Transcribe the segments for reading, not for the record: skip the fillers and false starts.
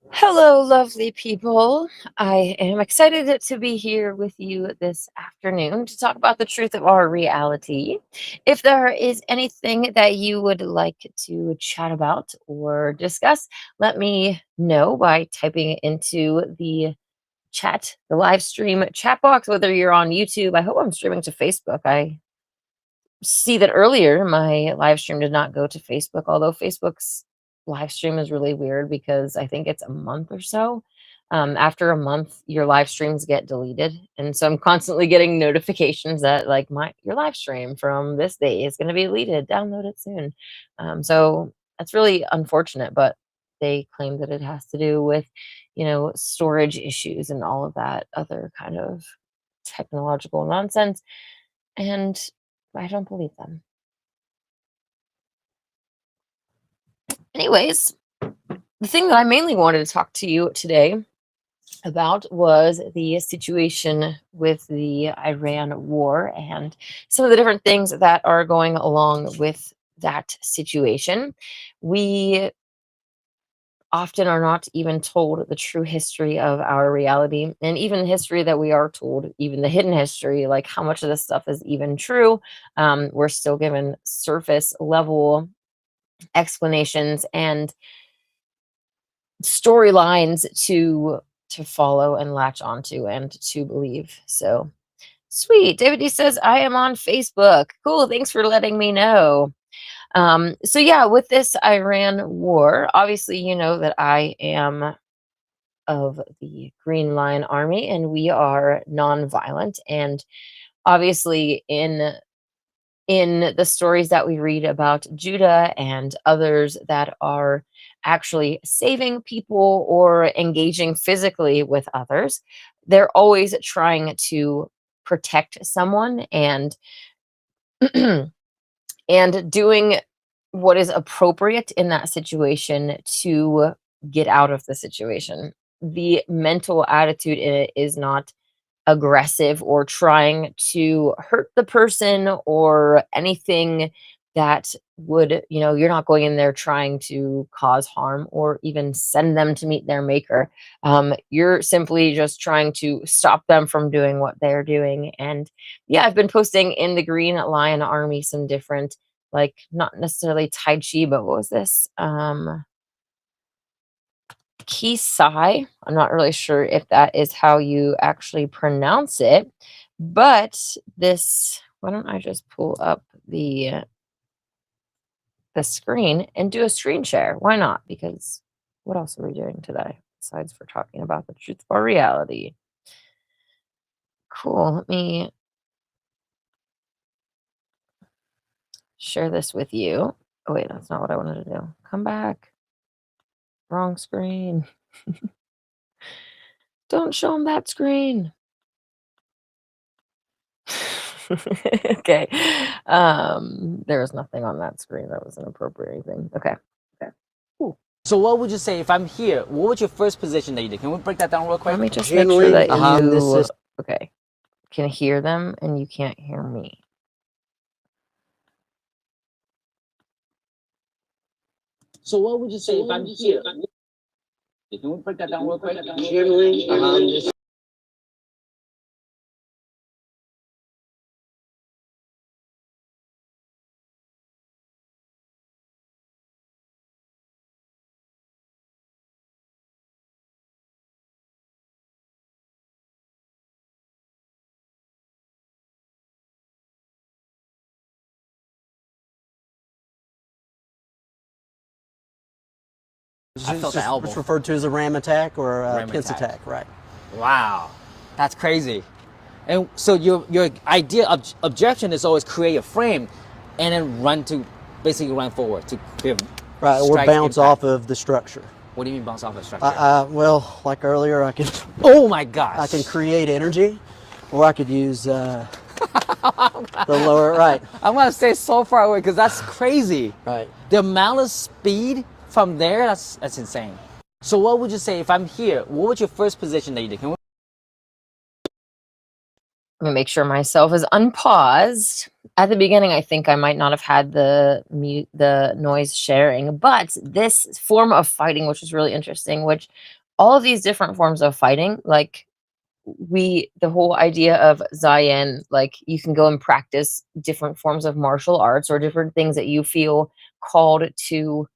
Hello, lovely people. I am excited to be here with you this afternoon to talk about the truth of our reality. If there is anything that you would like to chat about or discuss, let me know by typing it into the chat, the live stream chat box, whether you're on YouTube. I hope I'm streaming to Facebook. I see that earlier my live stream did not go to Facebook, although Facebook's live stream is really weird because I think it's a month or so. After a month, your live streams get deleted, and so I'm constantly getting notifications that like my your live stream from this day is going to be deleted. Download it soon. So that's really unfortunate, but they claim that it has to do with, storage issues and all of that other kind of technological nonsense. And I don't believe them. Anyways, the thing that I mainly wanted to talk to you today about was the situation with the Iran war and some of the different things that are going along with that situation. We often are not even told the true history of our reality, and even the history that we are told, even the hidden history, like how much of this stuff is even true. We're still given surface level explanations and storylines to follow and latch onto and to believe. So sweet. David D says, I am on Facebook. Cool. Thanks for letting me know. So yeah, with this Iran war, obviously you know that I am of the Green Line Army and we are nonviolent. And obviously in the stories that we read about Judah and others that are actually saving people or engaging physically with others, they're always trying to protect someone and and doing what is appropriate in that situation to get out of the situation. The mental attitude in it is not aggressive or trying to hurt the person or anything that would, you're not going in there trying to cause harm or even send them to meet their maker. You're simply just trying to stop them from doing what they're doing. And yeah, I've been posting in the Green Lion Army some different, like, not necessarily Tai Chi, but what was this? Kisai. I'm not really sure if that is how you actually pronounce it, but this, why don't I just pull up the screen and do a screen share? Why not? Because what else are we doing today besides for talking about the truth of our reality? Cool. Let me share this with you. Oh wait, that's not what I wanted to do. Come back. Wrong screen. Don't show them that screen. Okay. There was nothing on that screen that was inappropriate or anything. Okay. Okay. Ooh. So what would you say if I'm here? What would your first position that you do? Can we break that down real quick? Let me just make sure that you This okay can hear them and you can't hear me. So what would you say if I'm here? Can we break that down real quick? I felt the elbow. It's referred to as a ram attack or a Ram pinch attack. attack, right? Wow, that's crazy. And so your idea of objection is always create a frame, and then basically run forward to Right, or bounce off of the structure. What do you mean bounce off the structure? Well, like earlier, I can Oh my gosh! I can create energy, or I could use the lower right. I'm gonna stay so far away because that's crazy. Right. The amount of speed from there, that's insane. So what would you say if I'm here? What would your first position that you do? Can we Let me make sure myself is unpaused. At the beginning, I think I might not have had the noise sharing, but this form of fighting, which is really interesting, which all of these different forms of fighting, like the whole idea of Zion, like you can go and practice different forms of martial arts or different things that you feel called to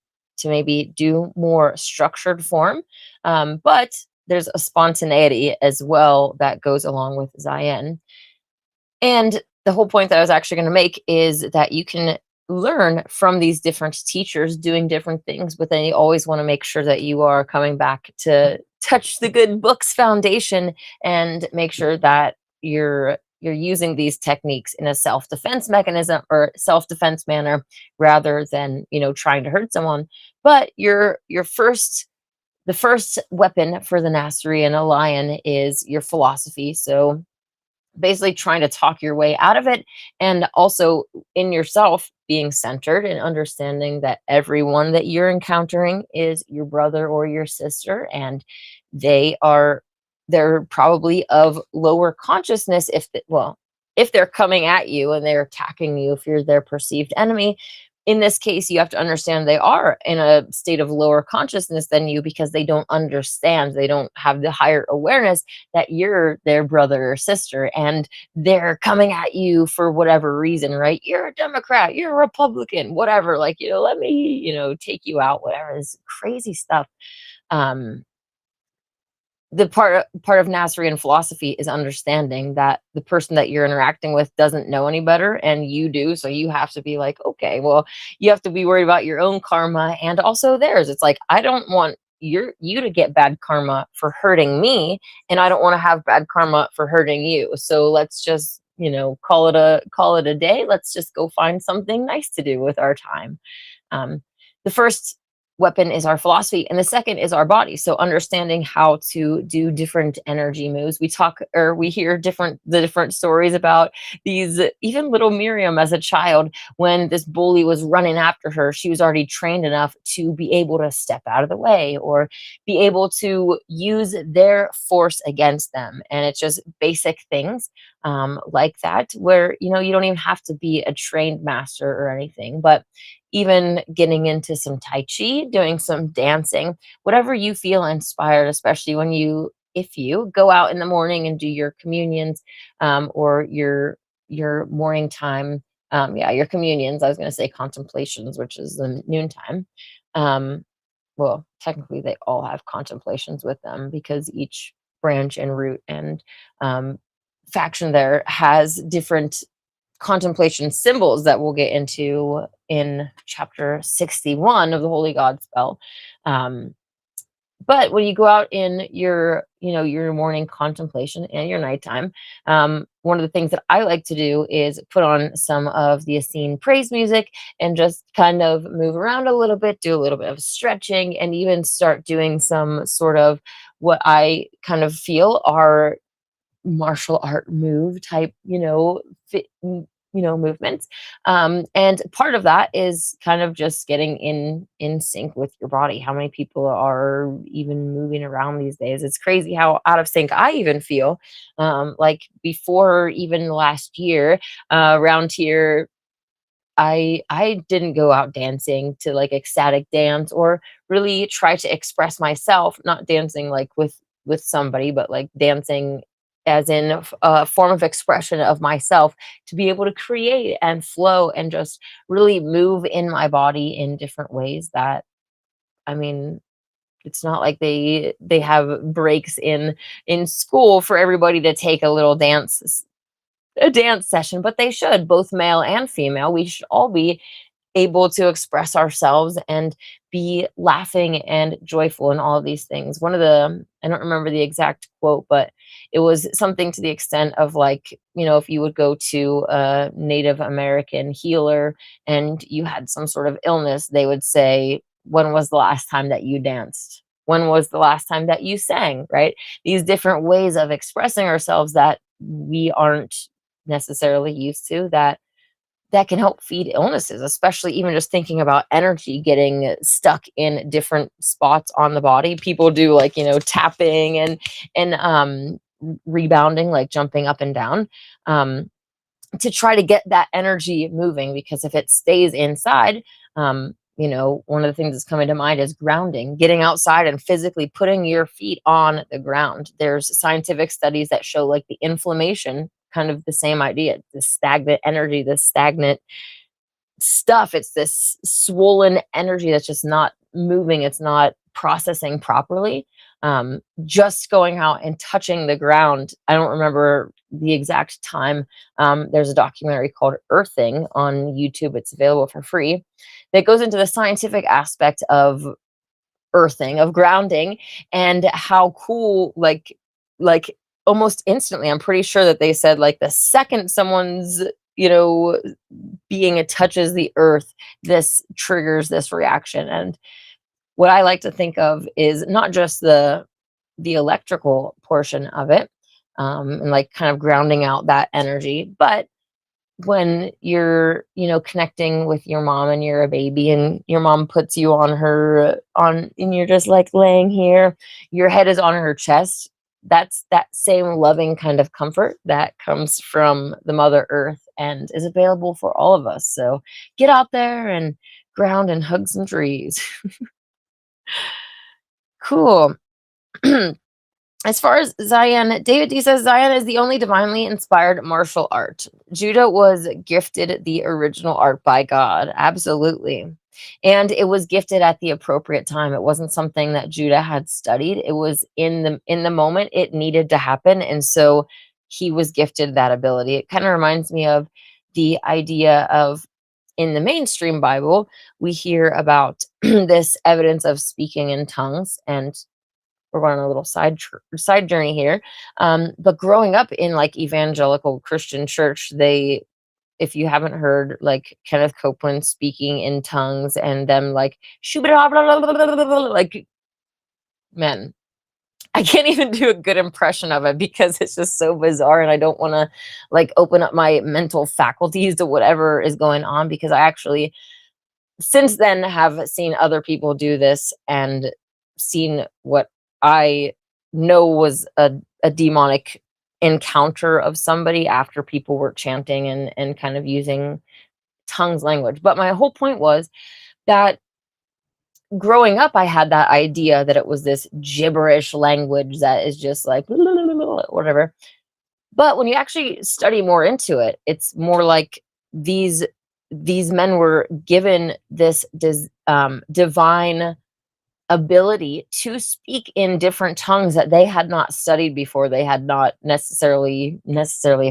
maybe do more structured form. But there's a spontaneity as well that goes along with Zion. And the whole point that I was actually going to make is that you can learn from these different teachers doing different things, but then you always want to make sure that you are coming back to touch the good books foundation and make sure that you're using these techniques in a self-defense mechanism or self-defense manner rather than, trying to hurt someone. But the first weapon for the Nasri a lion is your philosophy. So basically trying to talk your way out of it, and also in yourself being centered and understanding that everyone that you're encountering is your brother or your sister, and they're probably of lower consciousness if they're coming at you and they're attacking you, if you're their perceived enemy. In this case, you have to understand they are in a state of lower consciousness than you, because they don't understand, they don't have the higher awareness that you're their brother or sister, and they're coming at you for whatever reason, right? You're a Democrat, you're a Republican, whatever, like, let me, take you out, whatever, is crazy stuff. um the part of Nasrian philosophy is understanding that the person that you're interacting with doesn't know any better, and you do. So you have to be like, okay, well, you have to be worried about your own karma and also theirs. It's like, I don't want you to get bad karma for hurting me, and I don't want to have bad karma for hurting you. So let's just, call it a day. Let's just go find something nice to do with our time. um, the first weapon is our philosophy, and the second is our body. So understanding how to do different energy moves. We hear the different stories about these. Even little Miriam as a child, when this bully was running after her, she was already trained enough to be able to step out of the way or be able to use their force against them. And it's just basic things like that, where you don't even have to be a trained master or anything, but even getting into some Tai Chi, doing some dancing, whatever you feel inspired, especially if you go out in the morning and do your communions, or your morning time, your communions. I was going to say contemplations, which is the noontime. Um, well, technically, they all have contemplations with them because each branch and root and um, faction there has different contemplation symbols that we'll get into in chapter 61 of the Holy God spell. Um, but when you go out in your morning contemplation and your nighttime, one of the things that I like to do is put on some of the Essene praise music and just kind of move around a little bit, do a little bit of stretching, and even start doing some sort of what I kind of feel are martial art move type, movements. And part of that is kind of just getting in sync with your body. How many people are even moving around these days? It's crazy how out of sync I even feel. Like before, even last year, around here, I didn't go out dancing to like ecstatic dance or really try to express myself, not dancing like with somebody, but like dancing as in a form of expression of myself, to be able to create and flow and just really move in my body in different ways that, I mean, it's not like they have breaks in school for everybody to take a dance session, but they should, both male and female. We should all be able to express ourselves and be laughing and joyful in all of these things. I don't remember the exact quote, but it was something to the extent of like, if you would go to a Native American healer and you had some sort of illness, they would say, when was the last time that you danced? When was the last time that you sang, right? These different ways of expressing ourselves that we aren't necessarily used to, that can help feed illnesses, especially even just thinking about energy getting stuck in different spots on the body. People do like, tapping and rebounding, like jumping up and down, to try to get that energy moving. Because if it stays inside, one of the things that's coming to mind is grounding, getting outside and physically putting your feet on the ground. There's scientific studies that show like the inflammation, kind of the same idea, the stagnant energy, the stagnant stuff. It's this swollen energy that's just not moving, it's not processing properly. Just going out and touching the ground. I don't remember the exact time. There's a documentary called Earthing on YouTube. It's available for free. That goes into the scientific aspect of earthing, of grounding, and how cool, like almost instantly, I'm pretty sure that they said like the second someone's, you know, being it touches the earth, this triggers this reaction. And what I like to think of is not just the electrical portion of it, and like kind of grounding out that energy, but when you're, connecting with your mom and you're a baby and your mom puts you and you're just like laying here, your head is on her chest. That's that same loving kind of comfort that comes from the Mother Earth and is available for all of us. So get out there and ground and hug some trees. Cool. As far as Zion, David D says Zion is the only divinely inspired martial art. Judah was gifted the original art by God. Absolutely. And it was gifted at the appropriate time. It wasn't something that Judah had studied. It was in the moment it needed to happen. And so he was gifted that ability. It kind of reminds me of the idea of, in the mainstream Bible, we hear about this evidence of speaking in tongues, and we're going on a little side journey here. But growing up in like evangelical Christian church, if you haven't heard like Kenneth Copeland speaking in tongues and them like like, man, I can't even do a good impression of it because it's just so bizarre, and I don't want to like open up my mental faculties to whatever is going on, because I actually since then have seen other people do this and seen what I know was a demonic encounter of somebody after people were chanting and kind of using tongues language. But my whole point was that growing up, I had that idea that it was this gibberish language that is just like whatever. But when you actually study more into it, it's more like these men were given this divine ability to speak in different tongues that they had not studied before, they had not necessarily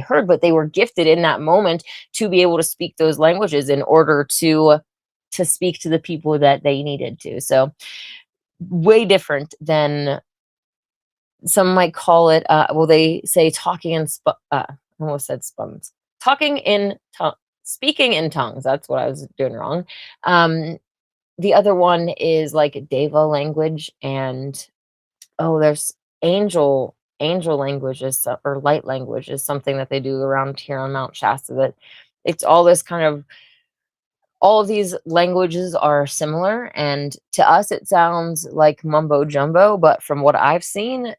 heard, but they were gifted in that moment to be able to speak those languages in order to speak to the people that they needed to. So way different than some might call it. Well, they say talking in I almost said spuns. Talking in tongue, speaking in tongues. That's what I was doing wrong. The other one is like Deva language, and there's angel languages, or light language is something that they do around here on Mount Shasta. That it's all this kind of, all of these languages are similar, and to us it sounds like mumbo jumbo, but from what I've seen,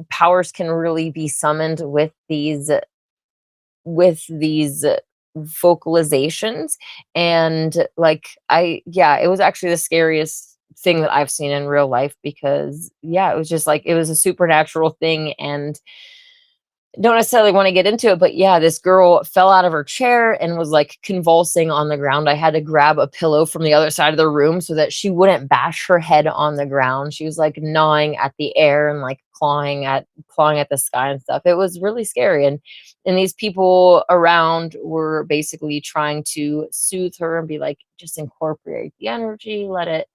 powers can really be summoned with these vocalizations. And like it was actually the scariest thing that I've seen in real life, because it was just like it was a supernatural thing. And don't necessarily want to get into it, but this girl fell out of her chair and was like convulsing on the ground. I had to grab a pillow from the other side of the room so that she wouldn't bash her head on the ground. She was like gnawing at the air and like clawing at the sky and stuff. It was really scary. And these people around were basically trying to soothe her and be like, just incorporate the energy, let it,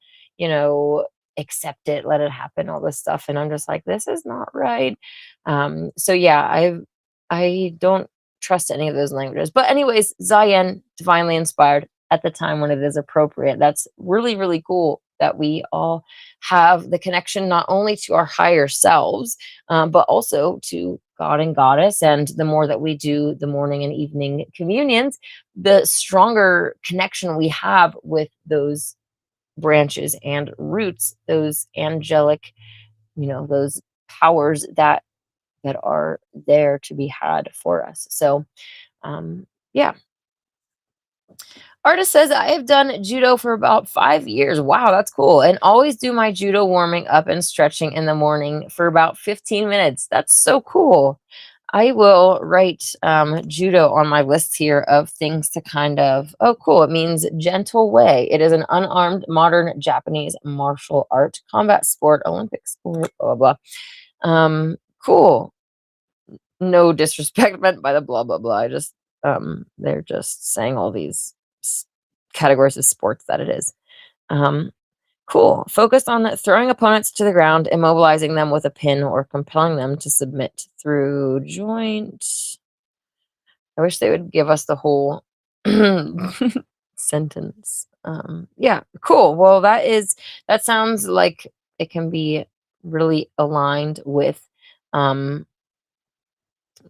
accept it, let it happen, all this stuff. And I'm just like, this is not right. So I don't trust any of those languages. But anyways, Zion, divinely inspired at the time when it is appropriate. That's really, really cool that we all have the connection not only to our higher selves, but also to God and Goddess. And the more that we do the morning and evening communions, the stronger connection we have with those branches and roots, those angelic, those powers that that are there to be had for us. So, yeah. Artist says, I have done judo for about 5 years. Wow, that's cool. And always do my judo warming up and stretching in the morning for about 15 minutes. That's so cool. I will write judo on my list here of things to kind of, oh, cool. It means gentle way. It is an unarmed modern Japanese martial art, combat sport, Olympic sport, blah, blah, blah. Cool. No disrespect meant by the blah, blah, blah. I just, they're just saying all these categories of sports that it is. Um, cool. Focus on throwing opponents to the ground, immobilizing them with a pin, or compelling them to submit through joint. I wish they would give us the whole sentence. Yeah, cool. Well, that sounds like it can be really aligned um,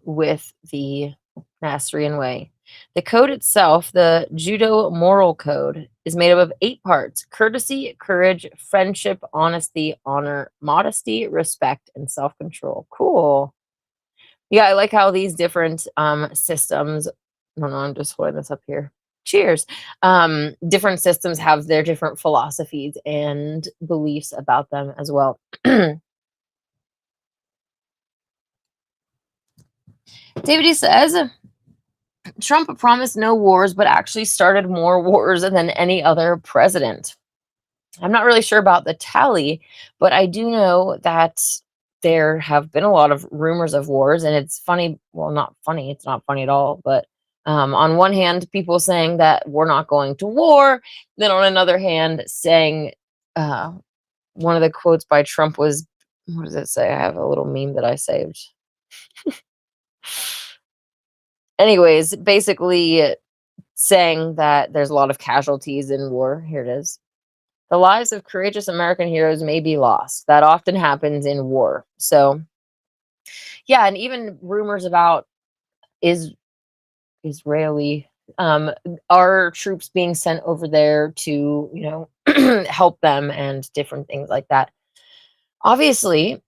with the Nasrian way. The code itself, the Judo Moral Code, is made up of 8 parts: courtesy, courage, friendship, honesty, honor, modesty, respect, and self control. Cool. Yeah, I like how these different systems. No, no, I'm just holding this up here. Cheers. Different systems have their different philosophies and beliefs about them as well. David says, Trump promised no wars, but actually started more wars than any other president. I'm not really sure about the tally, but I do know that there have been a lot of rumors of wars, and it's funny. Well, not funny. It's not funny at all. But on one hand, people saying that we're not going to war. Then on another hand, saying one of the quotes by Trump was, what does it say? I have a little meme that I saved. Anyways, basically saying that there's a lot of casualties in war. Here it is. The lives of courageous American heroes may be lost. That often happens in war. So, yeah, and even rumors about Israeli our troops being sent over there to, help them and different things like that. Obviously,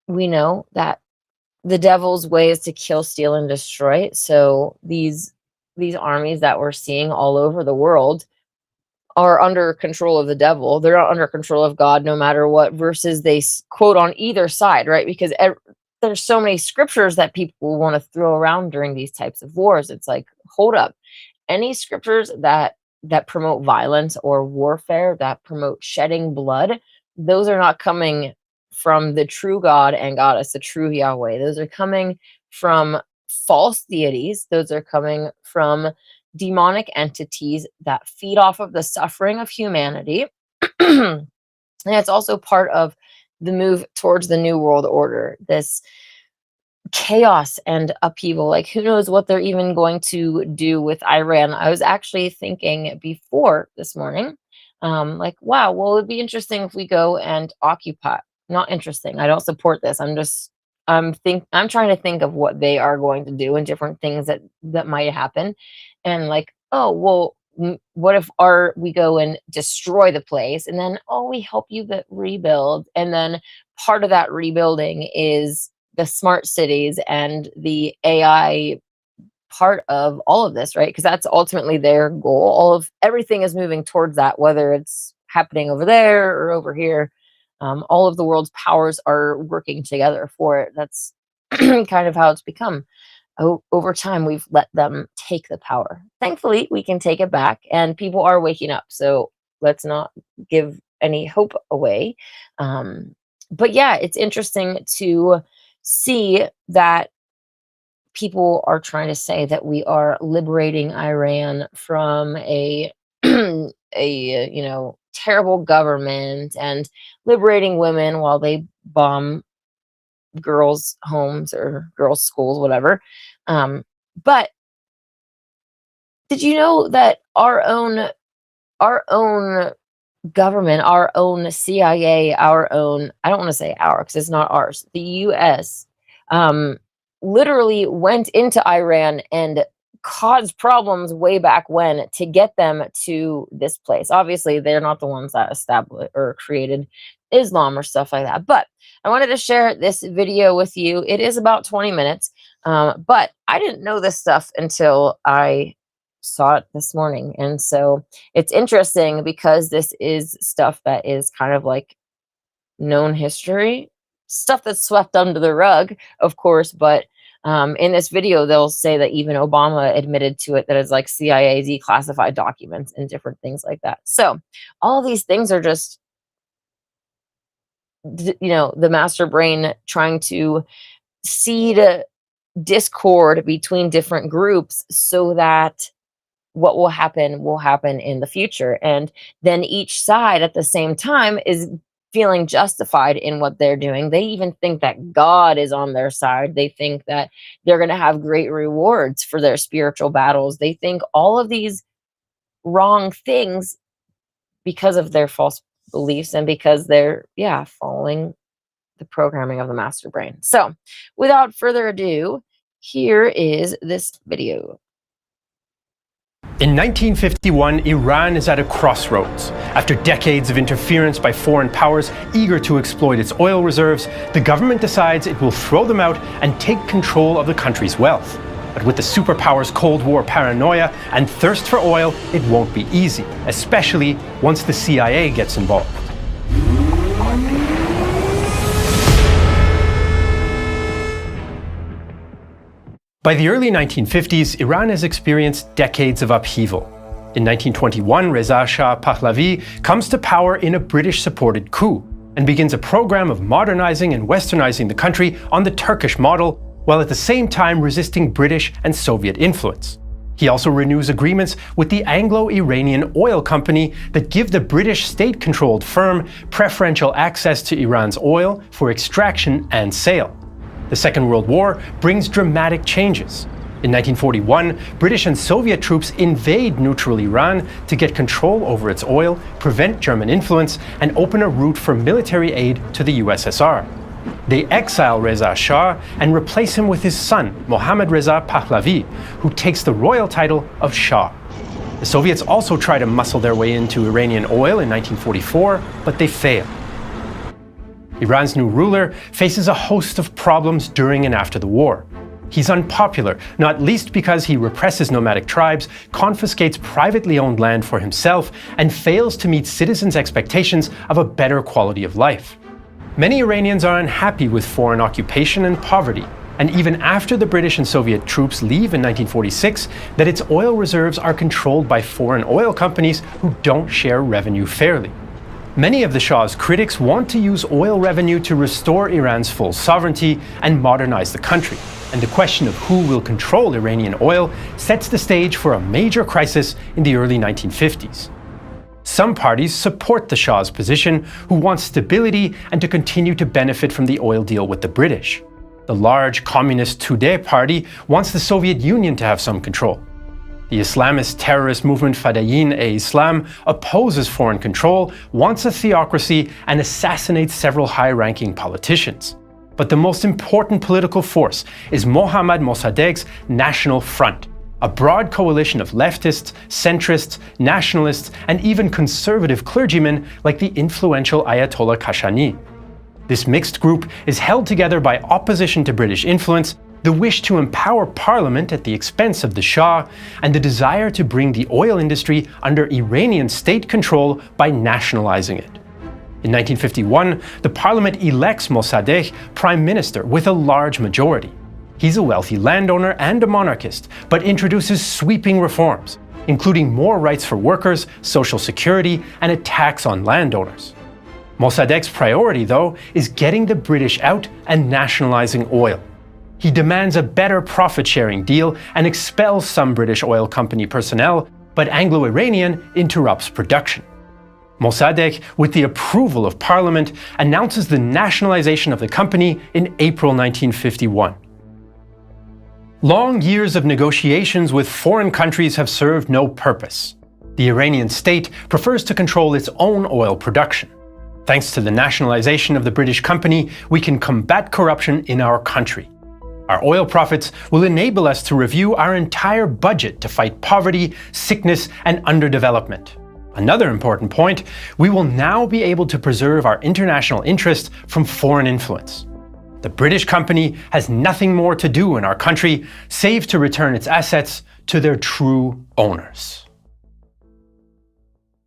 we know that the devil's way is to kill, steal, and destroy. So these armies that we're seeing all over the world are under control of the devil. They're not under control of God, no matter what verses they quote on either side, right? Because there's so many scriptures that people want to throw around during these types of wars. It's like, hold up, any scriptures that promote violence or warfare, that promote shedding blood, those are not coming from the true God and Goddess, the true Yahweh. Those are coming from false deities. Those are coming from demonic entities that feed off of the suffering of humanity. And it's also part of the move towards the New World Order, this chaos and upheaval. Like, who knows what they're even going to do with Iran. I was actually thinking before this morning, like, wow, well, it'd be interesting if we go and occupy. Not interesting. I don't support this. I'm trying to think of what they are going to do and different things that might happen. And like, oh, well, what if we go and destroy the place, and then, oh, we help you rebuild, and then part of that rebuilding is the smart cities and the AI part of all of this, right? Because that's ultimately their goal. Everything is moving towards that, whether it's happening over there or over here. All of the world's powers are working together for it. That's kind of how it's become. Over time, we've let them take the power. Thankfully, we can take it back, and people are waking up. So let's not give any hope away. But yeah, it's interesting to see that people are trying to say that we are liberating Iran from a terrible government and liberating women while they bomb girls' homes or girls' schools, whatever. But did you know that our own government, our own CIA, our own, I don't want to say our because it's not ours, the US, literally went into Iran and caused problems way back when to get them to this place. Obviously, they're not the ones that established or created Islam or stuff like that. But I wanted to share this video with you. It is about 20 minutes, but I didn't know this stuff until I saw it this morning. And so it's interesting because this is stuff that is kind of like known history, stuff that's swept under the rug, of course. But in this video, they'll say that even Obama admitted to it, that it's like CIA declassified documents and different things like that. So all these things are just, the master brain trying to seed a discord between different groups so that what will happen in the future. And then each side at the same time is feeling justified in what they're doing. They even think that God is on their side. They think that they're going to have great rewards for their spiritual battles. They think all of these wrong things because of their false beliefs and because they're, following the programming of the master brain. So without further ado, here is this video. In 1951, Iran is at a crossroads. After decades of interference by foreign powers eager to exploit its oil reserves, the government decides it will throw them out and take control of the country's wealth. But with the superpowers' Cold War paranoia and thirst for oil, it won't be easy, especially once the CIA gets involved. By the early 1950s, Iran has experienced decades of upheaval. In 1921, Reza Shah Pahlavi comes to power in a British-supported coup and begins a program of modernizing and westernizing the country on the Turkish model, while at the same time resisting British and Soviet influence. He also renews agreements with the Anglo-Iranian Oil Company that give the British state-controlled firm preferential access to Iran's oil for extraction and sale. The Second World War brings dramatic changes. In 1941, British and Soviet troops invade neutral Iran to get control over its oil, prevent German influence, and open a route for military aid to the USSR. They exile Reza Shah and replace him with his son, Mohammad Reza Pahlavi, who takes the royal title of Shah. The Soviets also try to muscle their way into Iranian oil in 1944, but they fail. Iran's new ruler faces a host of problems during and after the war. He's unpopular, not least because he represses nomadic tribes, confiscates privately owned land for himself, and fails to meet citizens' expectations of a better quality of life. Many Iranians are unhappy with foreign occupation and poverty, and even after the British and Soviet troops leave in 1946, that its oil reserves are controlled by foreign oil companies who don't share revenue fairly. Many of the Shah's critics want to use oil revenue to restore Iran's full sovereignty and modernize the country, and the question of who will control Iranian oil sets the stage for a major crisis in the early 1950s. Some parties support the Shah's position, who wants stability and to continue to benefit from the oil deal with the British. The large communist Tudeh party wants the Soviet Union to have some control. The Islamist terrorist movement Fadayin-e-Islam opposes foreign control, wants a theocracy, and assassinates several high-ranking politicians. But the most important political force is Mohammad Mossadegh's National Front, a broad coalition of leftists, centrists, nationalists, and even conservative clergymen like the influential Ayatollah Kashani. This mixed group is held together by opposition to British influence, the wish to empower parliament at the expense of the Shah, and the desire to bring the oil industry under Iranian state control by nationalizing it. In 1951, the parliament elects Mossadegh prime minister with a large majority. He's a wealthy landowner and a monarchist, but introduces sweeping reforms, including more rights for workers, social security, and a tax on landowners. Mossadegh's priority, though, is getting the British out and nationalizing oil. He demands a better profit-sharing deal and expels some British oil company personnel, but Anglo-Iranian interrupts production. Mossadegh, with the approval of Parliament, announces the nationalization of the company in April 1951. Long years of negotiations with foreign countries have served no purpose. The Iranian state prefers to control its own oil production. Thanks to the nationalization of the British company, we can combat corruption in our country. Our oil profits will enable us to review our entire budget to fight poverty, sickness, and underdevelopment. Another important point, we will now be able to preserve our international interest from foreign influence. The British company has nothing more to do in our country save to return its assets to their true owners.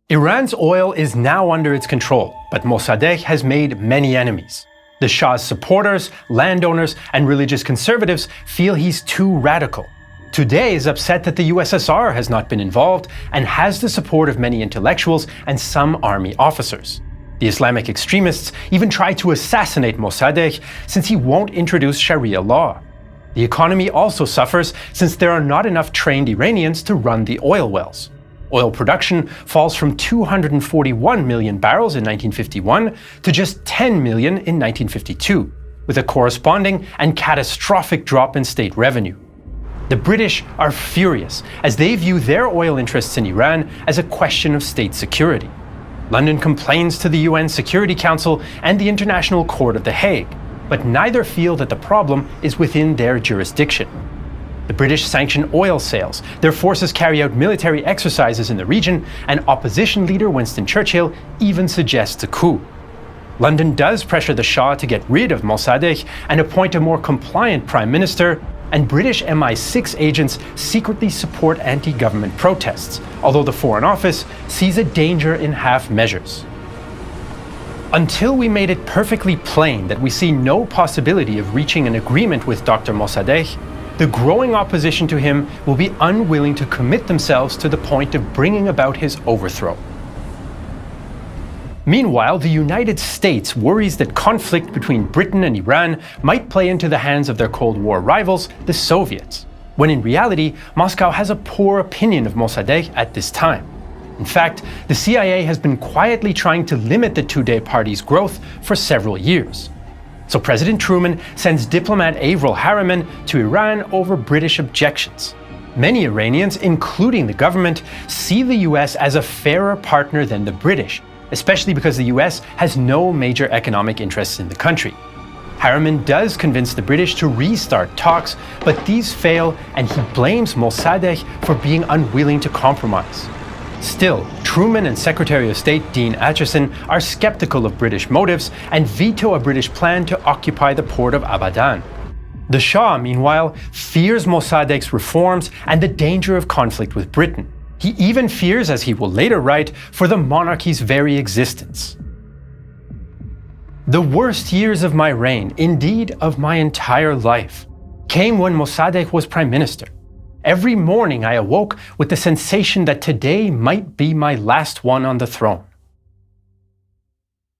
Iran's oil is now under its control, but Mossadegh has made many enemies. The Shah's supporters, landowners, and religious conservatives feel he's too radical. Today is upset that the USSR has not been involved and has the support of many intellectuals and some army officers. The Islamic extremists even try to assassinate Mossadegh since he won't introduce Sharia law. The economy also suffers since there are not enough trained Iranians to run the oil wells. Oil production falls from 241 million barrels in 1951 to just 10 million in 1952, with a corresponding and catastrophic drop in state revenue. The British are furious as they view their oil interests in Iran as a question of state security. London complains to the UN Security Council and the International Court of The Hague, but neither feel that the problem is within their jurisdiction. The British sanction oil sales, their forces carry out military exercises in the region, and opposition leader Winston Churchill even suggests a coup. London does pressure the Shah to get rid of Mossadegh and appoint a more compliant prime minister, and British MI6 agents secretly support anti-government protests, although the Foreign Office sees a danger in half measures. Until we made it perfectly plain that we see no possibility of reaching an agreement with Dr. Mossadegh, the growing opposition to him will be unwilling to commit themselves to the point of bringing about his overthrow. Meanwhile, the United States worries that conflict between Britain and Iran might play into the hands of their Cold War rivals, the Soviets, when in reality, Moscow has a poor opinion of Mossadegh at this time. In fact, the CIA has been quietly trying to limit the Tudeh party's growth for several years. So President Truman sends diplomat Avril Harriman to Iran over British objections. Many Iranians, including the government, see the US as a fairer partner than the British, especially because the US has no major economic interests in the country. Harriman does convince the British to restart talks, but these fail and he blames Mossadegh for being unwilling to compromise. Still, Truman and Secretary of State Dean Acheson are skeptical of British motives and veto a British plan to occupy the port of Abadan. The Shah, meanwhile, fears Mossadegh's reforms and the danger of conflict with Britain. He even fears, as he will later write, for the monarchy's very existence. The worst years of my reign, indeed of my entire life, came when Mossadegh was prime minister. Every morning I awoke with the sensation that today might be my last one on the throne.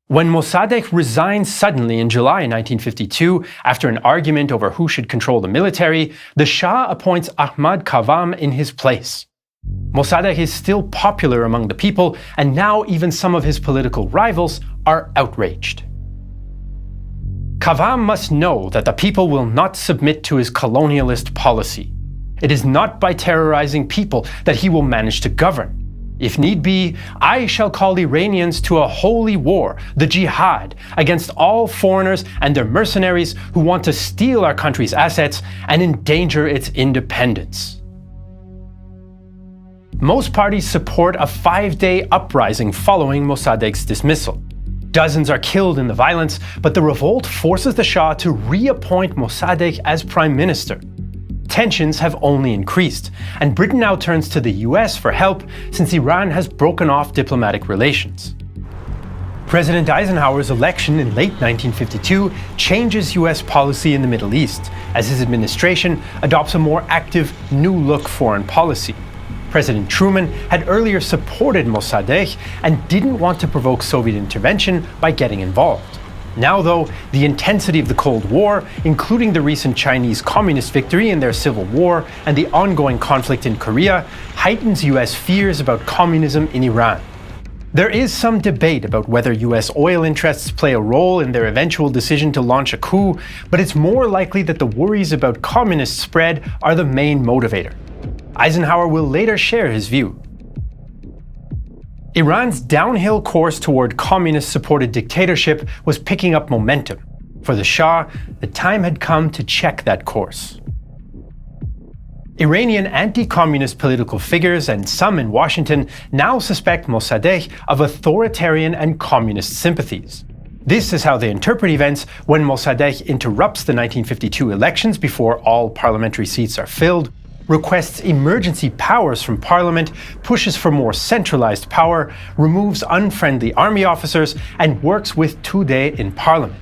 When Mossadegh resigned suddenly in July 1952 after an argument over who should control the military, the Shah appoints Ahmad Kavam in his place. Mossadegh is still popular among the people, and now even some of his political rivals are outraged. Kavam must know that the people will not submit to his colonialist policy. It is not by terrorizing people that he will manage to govern. If need be, I shall call Iranians to a holy war, the jihad, against all foreigners and their mercenaries who want to steal our country's assets and endanger its independence. Most parties support a 5-day uprising following Mossadegh's dismissal. Dozens are killed in the violence, but the revolt forces the Shah to reappoint Mossadegh as prime minister. Tensions have only increased, and Britain now turns to the US for help since Iran has broken off diplomatic relations. President Eisenhower's election in late 1952 changes US policy in the Middle East, as his administration adopts a more active, new-look foreign policy. President Truman had earlier supported Mossadegh and didn't want to provoke Soviet intervention by getting involved. Now, though, the intensity of the Cold War, including the recent Chinese Communist victory in their civil war and the ongoing conflict in Korea, heightens US fears about communism in Iran. There is some debate about whether US oil interests play a role in their eventual decision to launch a coup, but it's more likely that the worries about communist spread are the main motivator. Eisenhower will later share his view. Iran's downhill course toward communist-supported dictatorship was picking up momentum. For the Shah, the time had come to check that course. Iranian anti-communist political figures and some in Washington now suspect Mossadegh of authoritarian and communist sympathies. This is how they interpret events when Mossadegh interrupts the 1952 elections before all parliamentary seats are filled, requests emergency powers from parliament, pushes for more centralized power, removes unfriendly army officers, and works with Tudeh in parliament.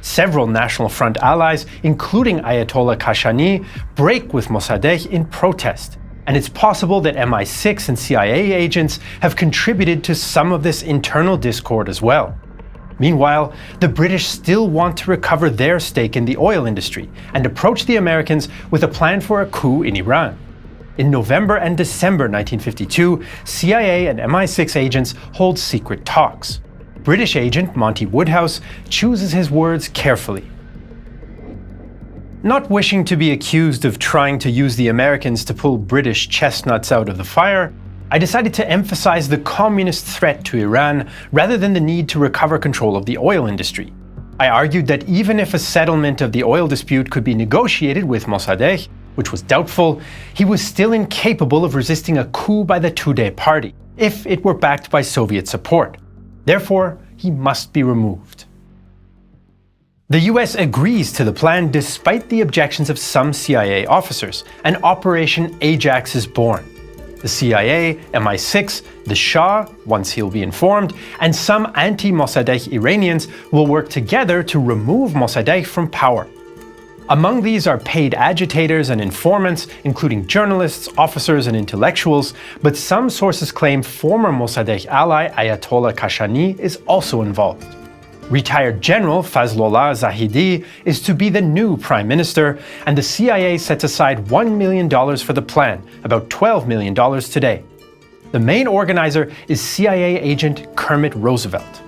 Several National Front allies, including Ayatollah Kashani, break with Mossadegh in protest, and it's possible that MI6 and CIA agents have contributed to some of this internal discord as well. Meanwhile, the British still want to recover their stake in the oil industry and approach the Americans with a plan for a coup in Iran. In November and December 1952, CIA and MI6 agents hold secret talks. British agent Monty Woodhouse chooses his words carefully. Not wishing to be accused of trying to use the Americans to pull British chestnuts out of the fire, I decided to emphasize the communist threat to Iran rather than the need to recover control of the oil industry. I argued that even if a settlement of the oil dispute could be negotiated with Mossadegh, which was doubtful, he was still incapable of resisting a coup by the Tudeh party, if it were backed by Soviet support. Therefore, he must be removed. The US agrees to the plan despite the objections of some CIA officers, and Operation Ajax is born. The CIA, MI6, the Shah, once he'll be informed, and some anti-Mossadegh Iranians will work together to remove Mossadegh from power. Among these are paid agitators and informants, including journalists, officers, and intellectuals, but some sources claim former Mossadegh ally Ayatollah Kashani is also involved. Retired General Fazlollah Zahidi is to be the new prime minister, and the CIA sets aside $1 million for the plan, about $12 million today. The main organizer is CIA agent Kermit Roosevelt.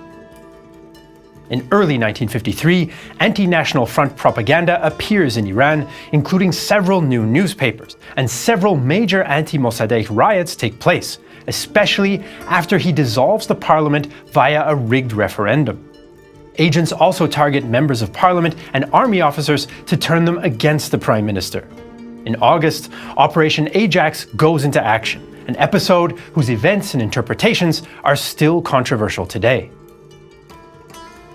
In early 1953, anti-National Front propaganda appears in Iran, including several new newspapers, and several major anti-Mossadegh riots take place, especially after he dissolves the parliament via a rigged referendum. Agents also target members of parliament and army officers to turn them against the prime minister. In August, Operation Ajax goes into action, an episode whose events and interpretations are still controversial today.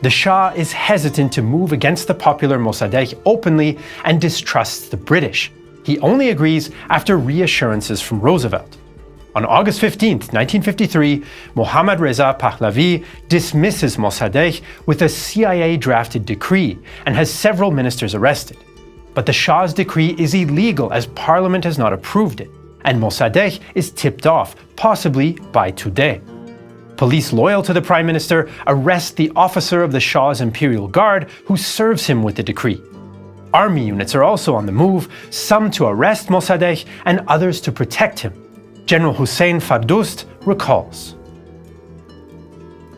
The Shah is hesitant to move against the popular Mossadegh openly and distrusts the British. He only agrees after reassurances from Roosevelt. On August 15, 1953, Mohammad Reza Pahlavi dismisses Mossadegh with a CIA-drafted decree and has several ministers arrested. But the Shah's decree is illegal as Parliament has not approved it, and Mossadegh is tipped off, possibly by Tudeh. Police loyal to the Prime Minister arrest the officer of the Shah's Imperial Guard who serves him with the decree. Army units are also on the move, some to arrest Mossadegh and others to protect him. General Hussein Fardoust recalls.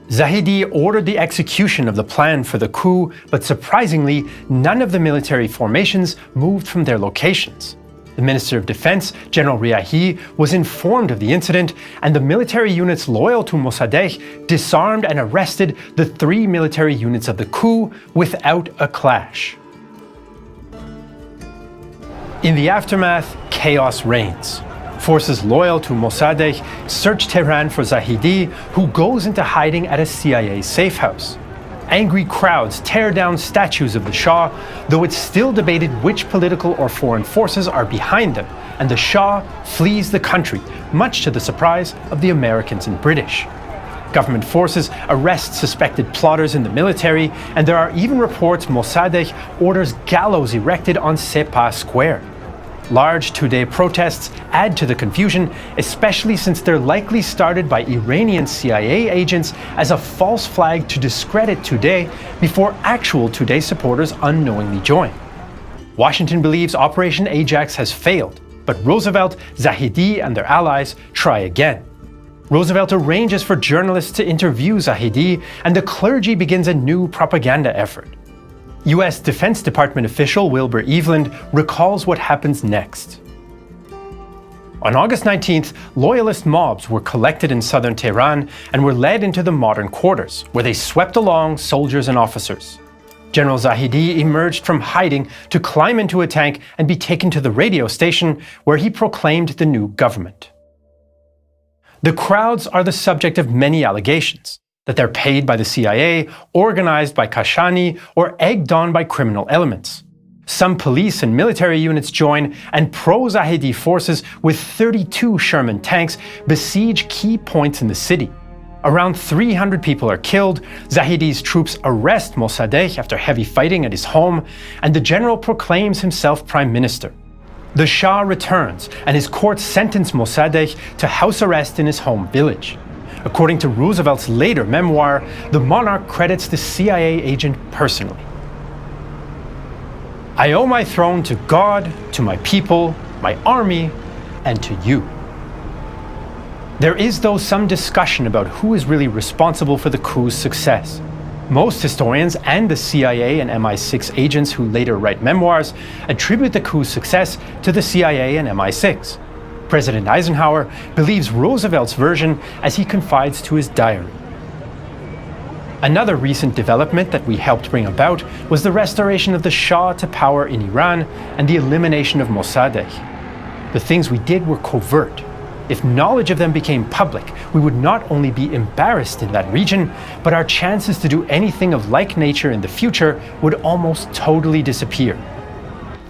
Zahidi ordered the execution of the plan for the coup, but surprisingly, none of the military formations moved from their locations. The Minister of Defense, General Riahi, was informed of the incident, and the military units loyal to Mossadegh disarmed and arrested the 3 military units of the coup without a clash. In the aftermath, chaos reigns. Forces loyal to Mossadegh search Tehran for Zahidi, who goes into hiding at a CIA safe house. Angry crowds tear down statues of the Shah, though it's still debated which political or foreign forces are behind them, and the Shah flees the country, much to the surprise of the Americans and British. Government forces arrest suspected plotters in the military, and there are even reports Mossadegh orders gallows erected on Sepah Square. Large Tudeh protests add to the confusion, especially since they're likely started by Iranian CIA agents as a false flag to discredit Tudeh before actual Tudeh supporters unknowingly join. Washington believes Operation Ajax has failed, but Roosevelt, Zahidi, and their allies try again. Roosevelt arranges for journalists to interview Zahidi, and the clergy begins a new propaganda effort. US Defense Department official Wilbur Eveland recalls what happens next. On August 19th, loyalist mobs were collected in southern Tehran and were led into the modern quarters, where they swept along soldiers and officers. General Zahedi emerged from hiding to climb into a tank and be taken to the radio station where he proclaimed the new government. The crowds are the subject of many allegations, that they're paid by the CIA, organized by Kashani, or egged on by criminal elements. Some police and military units join, and pro-Zahedi forces with 32 Sherman tanks besiege key points in the city. Around 300 people are killed, Zahedi's troops arrest Mossadegh after heavy fighting at his home, and the general proclaims himself prime minister. The Shah returns, and his court sentence Mossadegh to house arrest in his home village. According to Roosevelt's later memoir, the monarch credits the CIA agent personally. "I owe my throne to God, to my people, my army, and to you." There is, though, some discussion about who is really responsible for the coup's success. Most historians and the CIA and MI6 agents who later write memoirs attribute the coup's success to the CIA and MI6. President Eisenhower believes Roosevelt's version as he confides to his diary. Another recent development that we helped bring about was the restoration of the Shah to power in Iran and the elimination of Mossadegh. The things we did were covert. If knowledge of them became public, we would not only be embarrassed in that region, but our chances to do anything of like nature in the future would almost totally disappear.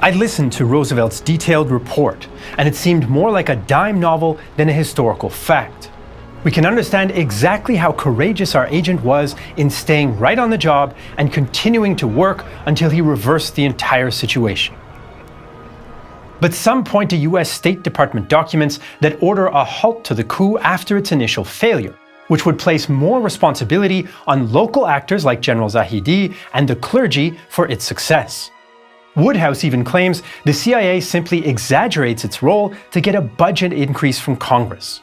I listened to Roosevelt's detailed report, and it seemed more like a dime novel than a historical fact. We can understand exactly how courageous our agent was in staying right on the job and continuing to work until he reversed the entire situation. But some point to US State Department documents that order a halt to the coup after its initial failure, which would place more responsibility on local actors like General Zahedi and the clergy for its success. Woodhouse even claims the CIA simply exaggerates its role to get a budget increase from Congress.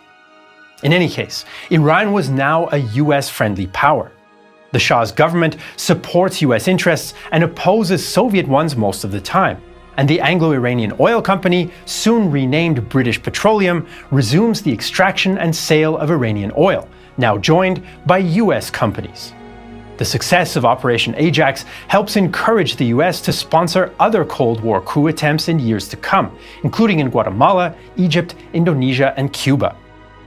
In any case, Iran was now a US-friendly power. The Shah's government supports US interests and opposes Soviet ones most of the time, and the Anglo-Iranian Oil Company, soon renamed British Petroleum, resumes the extraction and sale of Iranian oil, now joined by US companies. The success of Operation Ajax helps encourage the US to sponsor other Cold War coup attempts in years to come, including in Guatemala, Egypt, Indonesia, and Cuba.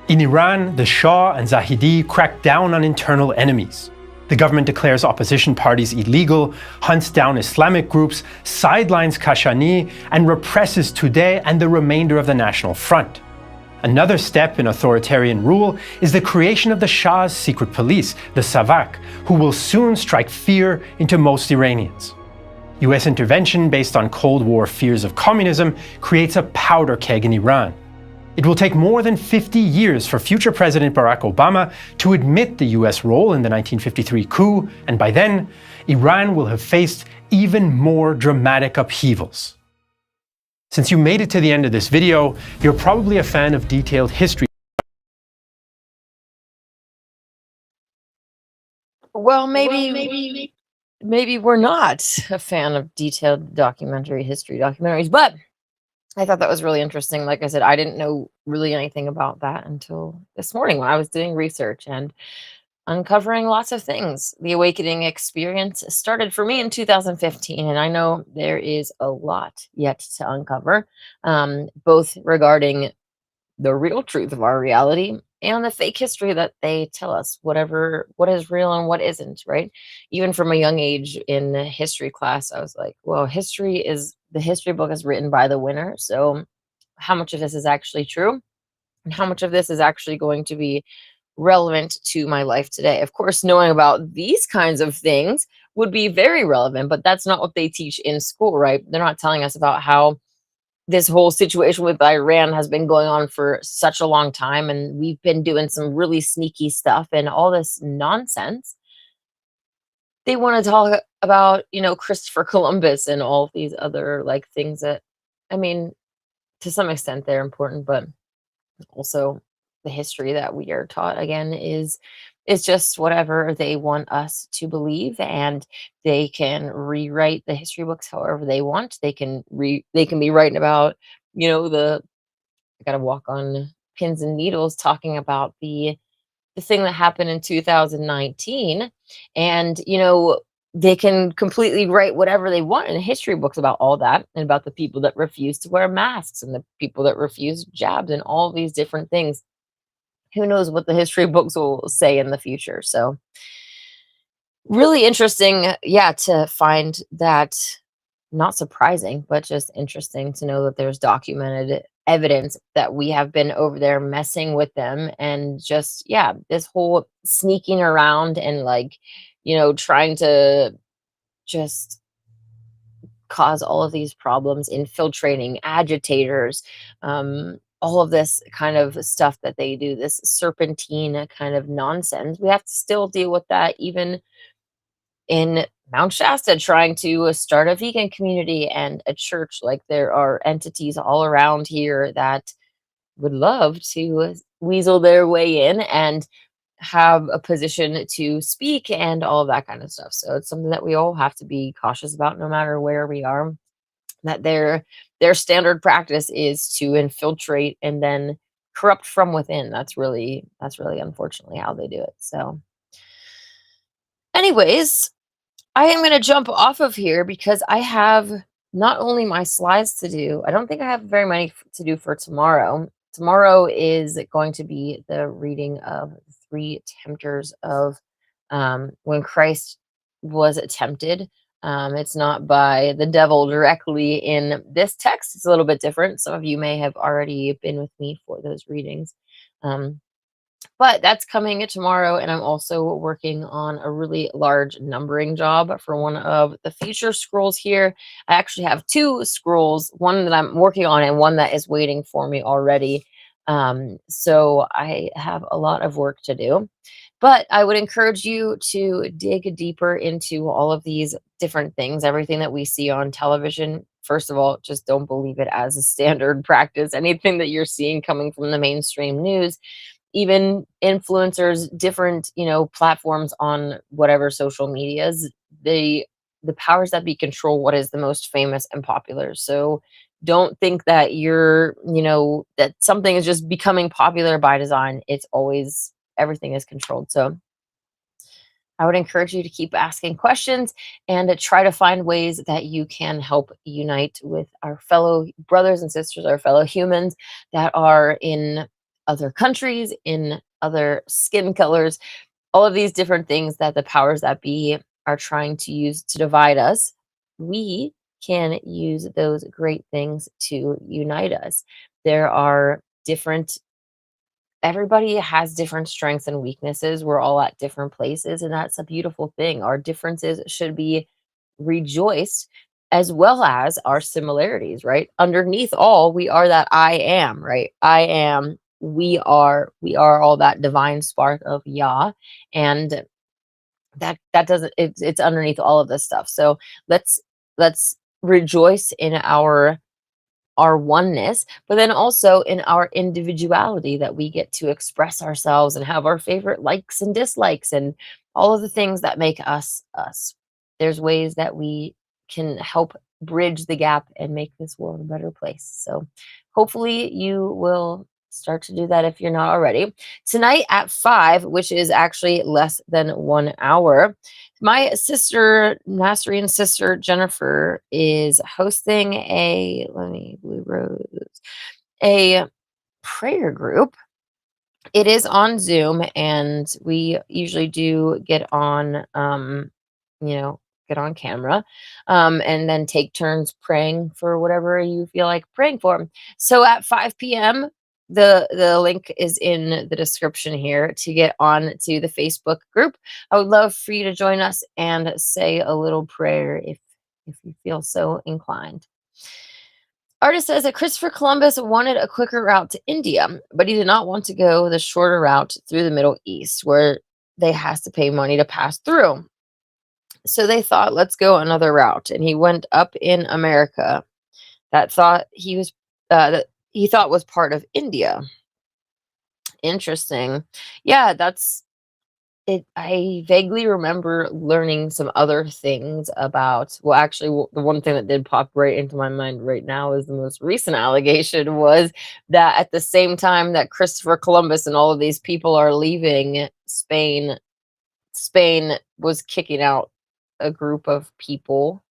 In Iran, the Shah and Zahedi crack down on internal enemies. The government declares opposition parties illegal, hunts down Islamic groups, sidelines Kashani, and represses Tudeh and the remainder of the National Front. Another step in authoritarian rule is the creation of the Shah's secret police, the Savak, who will soon strike fear into most Iranians. US intervention based on Cold War fears of communism creates a powder keg in Iran. It will take more than 50 years for future President Barack Obama to admit the US role in the 1953 coup, and by then, Iran will have faced even more dramatic upheavals. Since you made it to the end of this video, you're probably a fan of detailed history. Well, maybe we're not a fan of detailed history documentaries, but I thought that was really interesting. Like I said, I didn't know really anything about that until this morning when I was doing research and uncovering lots of things. The awakening experience started for me in 2015, and I know there is a lot yet to uncover, both regarding the real truth of our reality and the fake history that they tell us, what is real and what isn't, right? Even from a young age in history class, I was like, well, the history book is written by the winner. So how much of this is actually true? And how much of this is actually going to be relevant to my life today? Of course, knowing about these kinds of things would be very relevant, but that's not what they teach in school, right? They're not telling us about how this whole situation with Iran has been going on for such a long time, and we've been doing some really sneaky stuff and all this nonsense. They want to talk about, Christopher Columbus and all of these other like things that, I mean, to some extent they're important, but also the history that we are taught again is just whatever they want us to believe, and they can rewrite the history books however they want. They can be writing about, I gotta walk on pins and needles talking about the thing that happened in 2019, and they can completely write whatever they want in history books about all that, and about the people that refuse to wear masks and the people that refuse jabs and all these different things. Who knows what the history books will say in the future? So really interesting, yeah, to find that. Not surprising, but just interesting to know that there's documented evidence that we have been over there messing with them, and just, yeah, this whole sneaking around and, like, trying to just cause all of these problems, infiltrating agitators, all of this kind of stuff that they do, this serpentine kind of nonsense. We have to still deal with that, even in Mount Shasta, trying to start a vegan community and a church. Like, there are entities all around here that would love to weasel their way in and have a position to speak and all of that kind of stuff. So it's something that we all have to be cautious about, no matter where we are. That their standard practice is to infiltrate and then corrupt from within. That's really unfortunately how they do it. So, anyways, I am going to jump off of here because I have not only my slides to do, I don't think I have very many to do for tomorrow. Tomorrow is going to be the reading of the three tempters of when Christ was tempted. It's not by the devil directly in this text. It's a little bit different. Some of you may have already been with me for those readings. Um, but that's coming tomorrow, and I'm also working on a really large numbering job for one of the future scrolls here. I actually have two scrolls, one that I'm working on and one that is waiting for me already. So I have a lot of work to do. But I would encourage you to dig deeper into all of these different things, everything that we see on television. First of all, just don't believe it as a standard practice. Anything that you're seeing coming from the mainstream news, even influencers, different, platforms on whatever social medias, the powers that be control what is the most famous and popular. So don't think that that something is just becoming popular by design. It's always, everything is controlled. So I would encourage you to keep asking questions and to try to find ways that you can help unite with our fellow brothers and sisters, our fellow humans that are in other countries, in other skin colors, all of these different things that the powers that be are trying to use to divide us. We can use those great things to unite us. There are different Everybody has different strengths and weaknesses. We're all at different places, and that's a beautiful thing. Our differences should be rejoiced, as well as our similarities, right? Underneath all, we are that I am, right? I am, we are all that divine spark of Yah. And that doesn't, it's underneath all of this stuff. So let's rejoice in our oneness, but then also in our individuality, that we get to express ourselves and have our favorite likes and dislikes and all of the things that make us us. There's ways that we can help bridge the gap and make this world a better place. So hopefully you will start to do that if you're not already. Tonight at 5, which is actually less than 1 hour, my sister, Nasreen's sister, Jennifer, is hosting Blue Rose, a prayer group. It is on Zoom, and we usually do get on, get on camera, and then take turns praying for whatever you feel like praying for. So at 5 p.m., the link is in the description here to get on to the Facebook group. I would love for you to join us and say a little prayer if you feel so inclined. Artist says that Christopher Columbus wanted a quicker route to India, but he did not want to go the shorter route through the Middle East, where they has to pay money to pass through. So they thought, let's go another route, and he went up in America that he thought was part of India. Interesting. Yeah, that's it. I vaguely remember learning some other things about, well, actually, the one thing that did pop right into my mind right now is the most recent allegation was that at the same time that Christopher Columbus and all of these people are leaving Spain, Spain was kicking out a group of people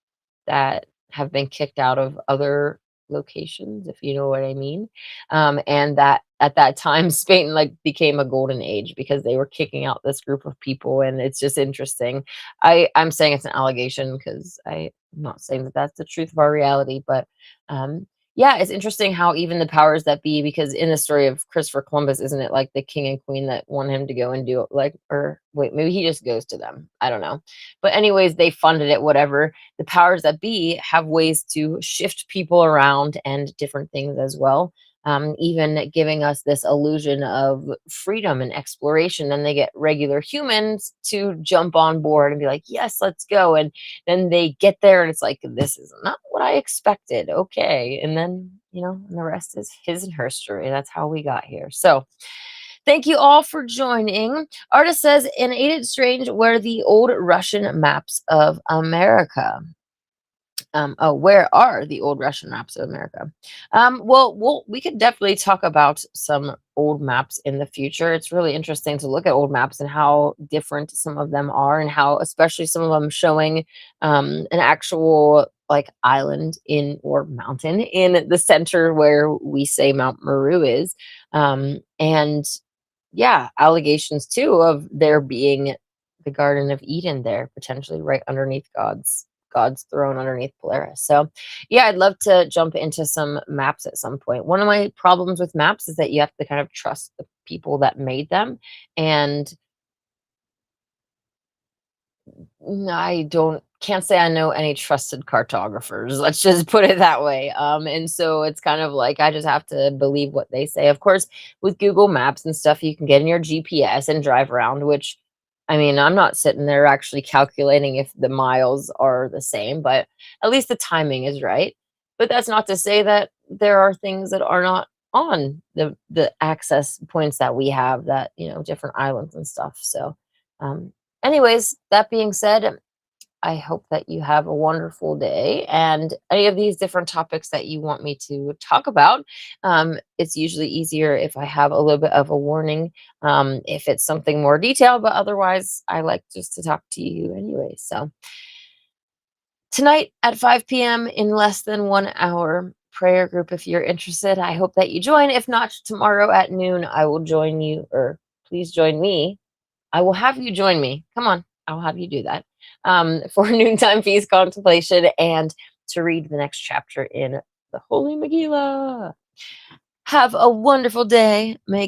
that have been kicked out of other locations, if you know what I mean. And that at that time, Spain like became a golden age because they were kicking out this group of people, and it's just interesting. I'm saying it's an allegation because I'm not saying that that's the truth of our reality, but yeah, it's interesting how even the powers that be, because in the story of Christopher Columbus, isn't it like the king and queen that want him to go and do it, like, or wait, maybe he just goes to them. I don't know. But anyways, they funded it, whatever. The powers that be have ways to shift people around and different things as well. Even giving us this illusion of freedom and exploration. Then they get regular humans to jump on board and be like, yes, let's go. And then they get there and it's like, this is not what I expected. Okay. And then, and the rest is his and her story. That's how we got here. So thank you all for joining. Artist says, and ain't it strange where the old Russian maps of America? Where are the old Russian maps of America? Well, we could definitely talk about some old maps in the future. It's really interesting to look at old maps and how different some of them are, and how, especially some of them showing an actual like island or mountain in the center where we say Mount Meru is, and yeah, allegations too of there being the Garden of Eden there, potentially right underneath God's throne underneath Polaris. So, yeah, I'd love to jump into some maps at some point. One of my problems with maps is that you have to kind of trust the people that made them, and I can't say I know any trusted cartographers. Let's just put it that way. And so it's kind of like I just have to believe what they say. Of course, with Google Maps and stuff, you can get in your GPS and drive around, which I mean, I'm not sitting there actually calculating if the miles are the same, but at least the timing is right. But that's not to say that there are things that are not on the access points that we have, that, different islands and stuff. So um anyways, that being said, I hope that you have a wonderful day. And any of these different topics that you want me to talk about, it's usually easier if I have a little bit of a warning, if it's something more detailed. But otherwise, I like just to talk to you anyway. So tonight at 5 p.m., in less than 1 hour, prayer group, if you're interested, I hope that you join. If not, tomorrow at noon, I will join you, or please join me. I will have you join me. Come on, I'll have you do that, for noontime feast contemplation and to read the next chapter in the Holy Megillah. Have a wonderful day. May